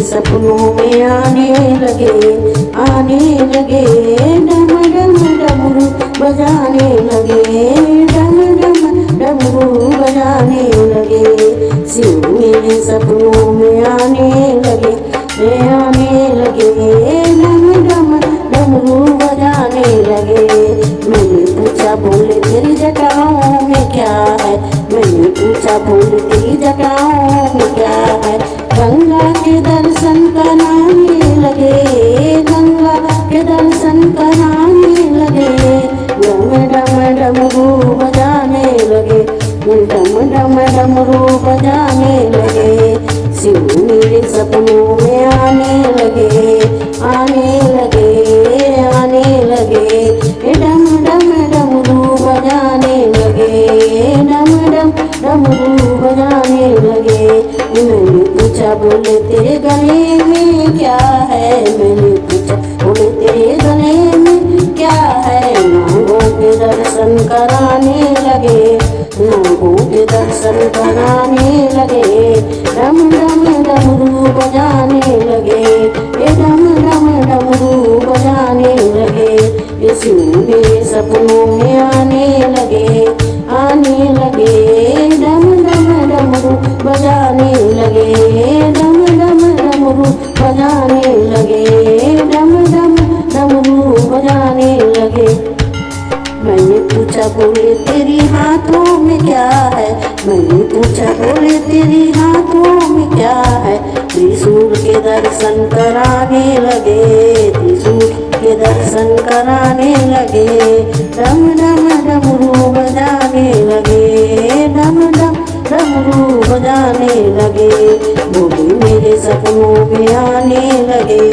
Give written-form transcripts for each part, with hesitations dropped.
सपनों में आने लगे डम डम डमरू बजाने लगे डम डम डमरू बजाने लगे। शिव मेरे सपनों में आने लगे डम डम डमरू बजाने लगे। मैंने पूछा बोले तेरी जटाओं में क्या है, मैंने पूछा बोले तेरी जटाओं में क्या है। गंगा के दर्शन कराने लगे, गंगा के दर्शन कराने लगे। डम डम डमरू बजाने लगे डम डम डमरू बजाने लगे। शिव मेरे सपनों में आने लगे डम डम डमरू बजाने लगे डम डम डमरू बजाने लगे। मैंने पूछा बोले तेरे गले में क्या है, मैंने पूछा बोले तेरे गले में क्या है। नागों के दर्शन कराने लगे, नागों के दर्शन कराने लगे। डम डम डमरू बजाने लगे डम डम डमरू बजाने लगे। शिव मेरे सपनों में आने लगे डम डम डमरू बजाने लगे डम डम डमरू बजाने लगे डम डम डमरू बजाने लगे। मैंने पूछा बोले तेरी हाथों में क्या है, मैंने पूछा बोले तेरी हाथों में क्या है। त्रिशूल के दर्शन कराने लगे, त्रिशूल के दर्शन कराने लगे। डम डम डमरू बजाने लगे डम डम डमरू बजाने लगे। बोले मेरे सपनों में आने लगे,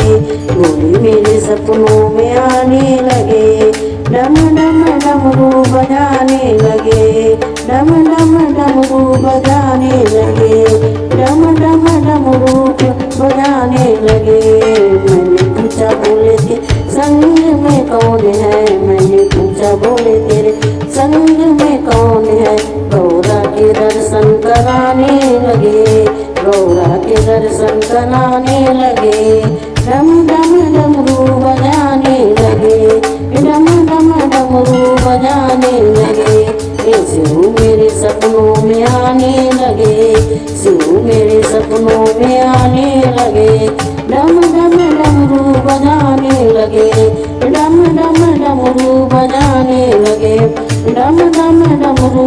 बोले मेरे सपनों में आने लगे। डम डम डमरू बजाने लगे डम डम डमरू बजाने लगे डम डम डमरू बजाने लगे। मैंने पूछा बोले तेरे संग में कौन है, मैंने पूछा बोले तेरे संग में कौन है। गौरा के दर्शन कराने लगे, गौरा के दर्शन कराने लगे। डम डम डमरू बजाने लगे डम डम डमरू बजाने लगे। शिव मेरे सपनों में आने लगे, शिव मेरे सपनों में आने लगे। डम डम डमरू बजाने लगे डम डम डमरू बजाने लगे डम डम डमरू